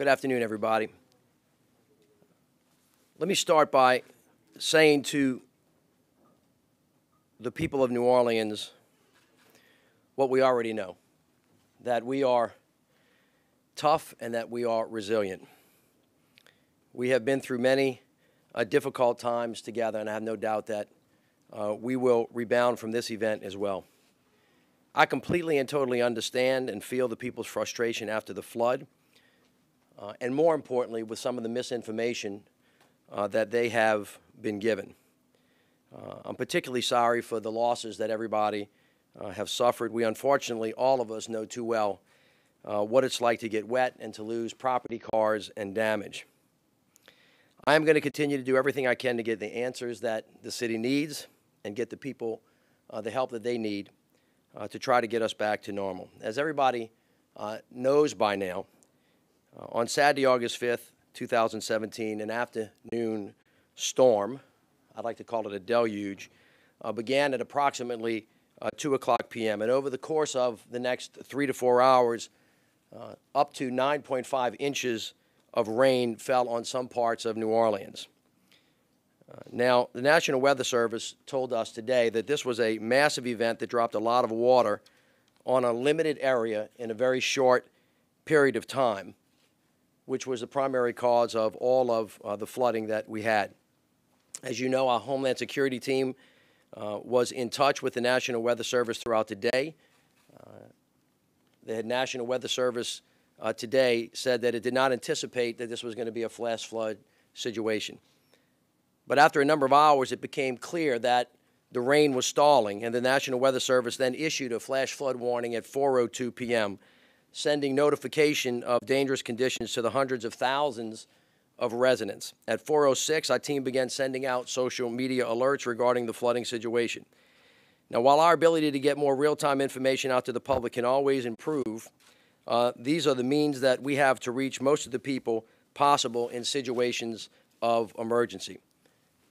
Good afternoon, everybody. Let me start by saying to the people of New Orleans what we already know, that we are tough and that we are resilient. We have been through many difficult times together, and I have no doubt that we will rebound from this event as well. I completely and totally understand and feel the people's frustration after the flood, and more importantly, with some of the misinformation that they have been given. I'm particularly sorry for the losses that everybody have suffered. We unfortunately, all of us know too well what it's like to get wet and to lose property, cars, and damage. I am going to continue to do everything I can to get the answers that the city needs and get the people the help that they need to try to get us back to normal. As everybody knows by now, on Saturday, August 5th, 2017, an afternoon storm, I'd like to call it a deluge, began at approximately 2 o'clock p.m. And over the course of the next 3 to 4 hours, up to 9.5 inches of rain fell on some parts of New Orleans. Now, the National Weather Service told us today that this was a massive event that dropped a lot of water on a limited area in a very short period of time, which was the primary cause of all of the flooding that we had. As you know, our Homeland Security team was in touch with the National Weather Service throughout the day. The National Weather Service today said that it did not anticipate that this was going to be a flash flood situation. But after a number of hours, it became clear that the rain was stalling, and the National Weather Service then issued a flash flood warning at 4:02 p.m., sending notification of dangerous conditions to the hundreds of thousands of residents. At 4:06, our team began sending out social media alerts regarding the flooding situation. Now, while our ability to get more real-time information out to the public can always improve, these are the means that we have to reach most of the people possible in situations of emergency.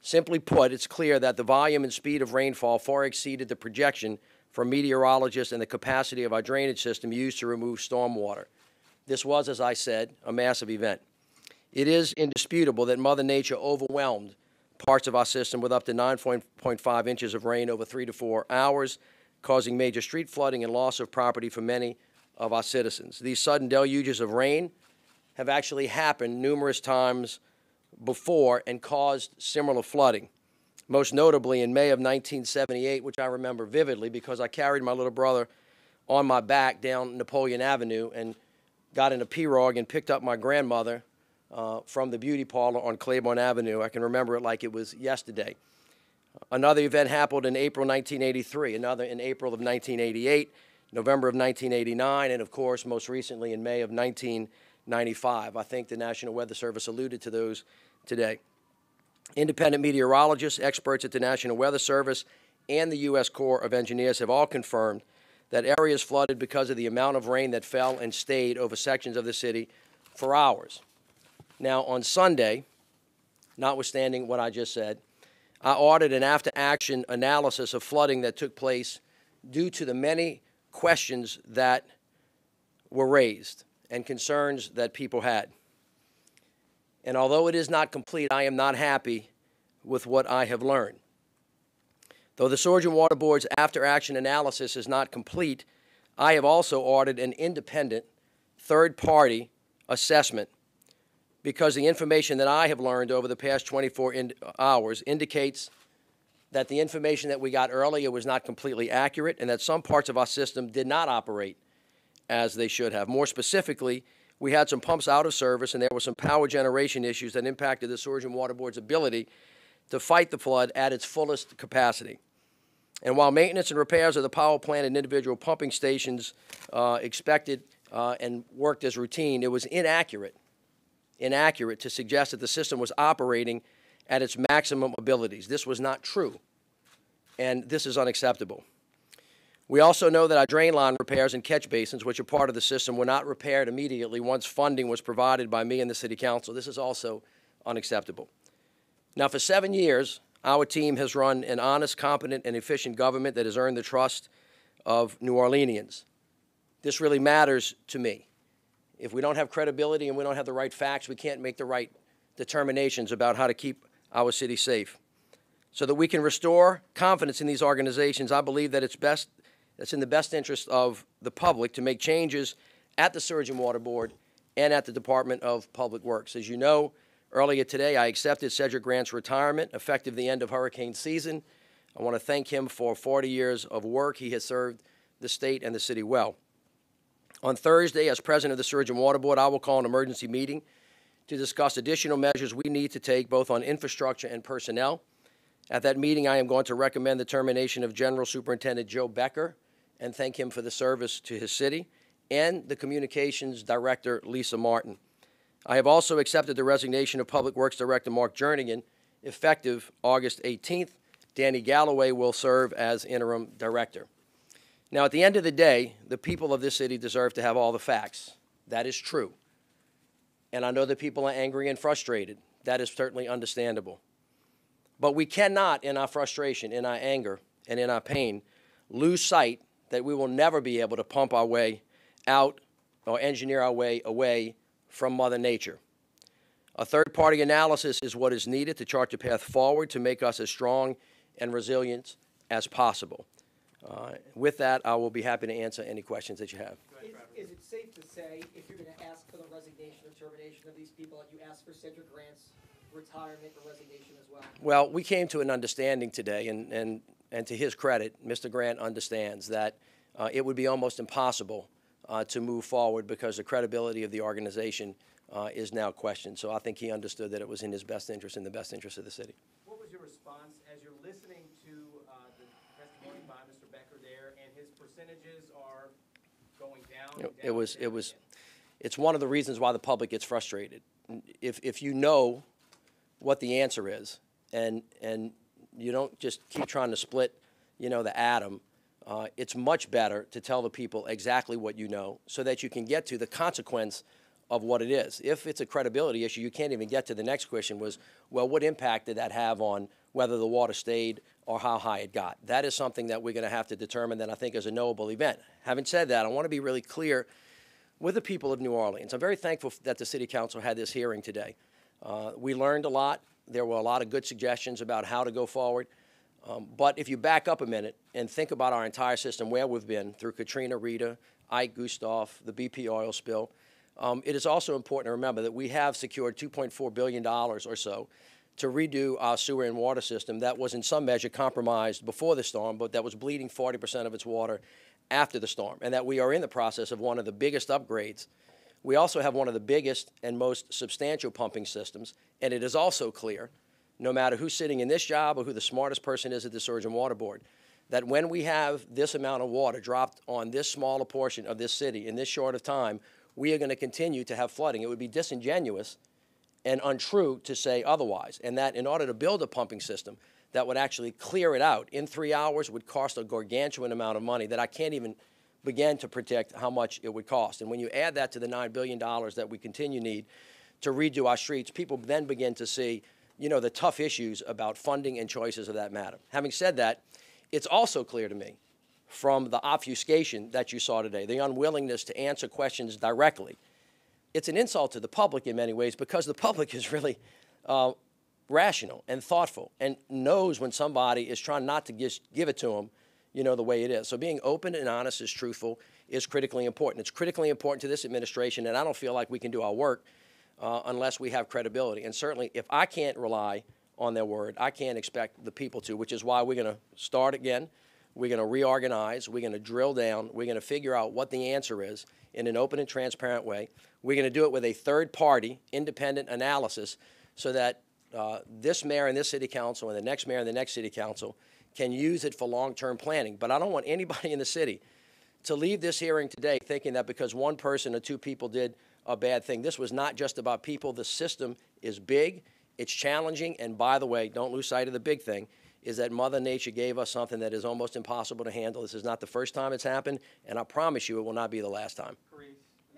Simply put, it's clear that the volume and speed of rainfall far exceeded the projection from meteorologists and the capacity of our drainage system used to remove stormwater. This was, as I said, a massive event. It is indisputable that Mother Nature overwhelmed parts of our system with up to 9.5 inches of rain over 3 to 4 hours, causing major street flooding and loss of property for many of our citizens. These sudden deluges of rain have actually happened numerous times before and caused similar flooding, most notably in May of 1978, which I remember vividly because I carried my little brother on my back down Napoleon Avenue and got in a pirogue and picked up my grandmother from the beauty parlor on Claiborne Avenue. I can remember it like it was yesterday. Another event happened in April 1983, another in April of 1988, November of 1989, and of course, most recently in May of 1995. I think the National Weather Service alluded to those today. Independent meteorologists, experts at the National Weather Service, and the U.S. Corps of Engineers have all confirmed that areas flooded because of the amount of rain that fell and stayed over sections of the city for hours. Now, on Sunday, notwithstanding what I just said, I ordered an after-action analysis of flooding that took place due to the many questions that were raised and concerns that people had. And although it is not complete, I am not happy with what I have learned. Though the Sewerage and Water Board's after-action analysis is not complete, I have also ordered an independent third-party assessment because the information that I have learned over the past 24 hours indicates that the information that we got earlier was not completely accurate and that some parts of our system did not operate as they should have. More specifically, we had some pumps out of service and there were some power generation issues that impacted the Sewerage and Water Board's ability to fight the flood at its fullest capacity. And while maintenance and repairs of the power plant and individual pumping stations expected and worked as routine, it was inaccurate to suggest that the system was operating at its maximum abilities. This was not true, and this is unacceptable. We also know that our drain line repairs and catch basins, which are part of the system, were not repaired immediately once funding was provided by me and the City Council. This is also unacceptable. Now, for 7 years, our team has run an honest, competent, and efficient government that has earned the trust of New Orleanians. This really matters to me. If we don't have credibility and we don't have the right facts, we can't make the right determinations about how to keep our city safe. So that we can restore confidence in these organizations, I believe that it's in the best interest of the public to make changes at the Sewerage and Water Board and at the Department of Public Works. As you know, earlier today, I accepted Cedric Grant's retirement effective the end of hurricane season. I want to thank him for 40 years of work. He has served the state and the city well. On Thursday, as president of the Sewerage and Water Board, I will call an emergency meeting to discuss additional measures we need to take both on infrastructure and personnel. At that meeting, I am going to recommend the termination of General Superintendent Joe Becker and thank him for the service to his city, and the Communications Director, Lisa Martin. I have also accepted the resignation of Public Works Director Mark Jernigan, effective August 18th. Danny Galloway will serve as interim director. Now, at the end of the day, the people of this city deserve to have all the facts. That is true. And I know that people are angry and frustrated. That is certainly understandable. But we cannot, in our frustration, in our anger, and in our pain, lose sight that we will never be able to pump our way out or engineer our way away from Mother Nature. A third-party analysis is what is needed to chart the path forward to make us as strong and resilient as possible. With that, I will be happy to answer any questions that you have. Is it safe to say, if you're going to ask for the resignation or termination of these people, that you ask for Cedric Grant's retirement or resignation as well? Well, we came to an understanding today, and to his credit, Mr. Grant understands that it would be almost impossible to move forward because the credibility of the organization is now questioned. So I think he understood that it was in his best interest, in the best interest of the city. What was your response as you're listening to the testimony by Mr. Becker there, and his percentages are going down? It's one of the reasons why the public gets frustrated. If you know what the answer is, and you don't just keep trying to split, the atom, it's much better to tell the people exactly what you know so that you can get to the consequence of what it is. If it's a credibility issue, you can't even get to the next question was, well, what impact did that have on whether the water stayed or how high it got? That is something that we're going to have to determine that I think is a knowable event. Having said that, I want to be really clear with the people of New Orleans. I'm very thankful that the City Council had this hearing today. We learned a lot. There were a lot of good suggestions about how to go forward. But if you back up a minute and think about our entire system, where we've been through Katrina, Rita, Ike, Gustav, the BP oil spill, it is also important to remember that we have secured $2.4 billion or so to redo our sewer and water system that was in some measure compromised before the storm, but that was bleeding 40% of its water after the storm, and that we are in the process of one of the biggest upgrades. We also have one of the biggest and most substantial pumping systems, and it is also clear, no matter who's sitting in this job or who the smartest person is at the Sewerage and Water Board, that when we have this amount of water dropped on this smaller portion of this city in this short of time, we are going to continue to have flooding. It would be disingenuous and untrue to say otherwise, and that in order to build a pumping system that would actually clear it out in 3 hours would cost a gargantuan amount of money that I can't even begin to predict how much it would cost. And when you add that to the $9 billion that we continue need to redo our streets, people then begin to see, the tough issues about funding and choices of that matter. Having said that, it's also clear to me from the obfuscation that you saw today, the unwillingness to answer questions directly, it's an insult to the public in many ways because the public is really rational and thoughtful and knows when somebody is trying not to just give it to them, the way it is. So being open and honest, as truthful, is critically important. It's critically important to this administration, and I don't feel like we can do our work unless we have credibility. And certainly, if I can't rely on their word, I can't expect the people to, which is why we're going to start again. We're going to reorganize. We're going to drill down. We're going to figure out what the answer is in an open and transparent way. We're going to do it with a third-party, independent analysis so that this mayor and this city council and the next mayor and the next city council can use it for long-term planning. But I don't want anybody in the city to leave this hearing today thinking that because one person or two people did a bad thing. This was not just about people. The system is big. It's challenging. And by the way, don't lose sight of the big thing, is that Mother Nature gave us something that is almost impossible to handle. This is not the first time it's happened, and I promise you it will not be the last time. Kareem,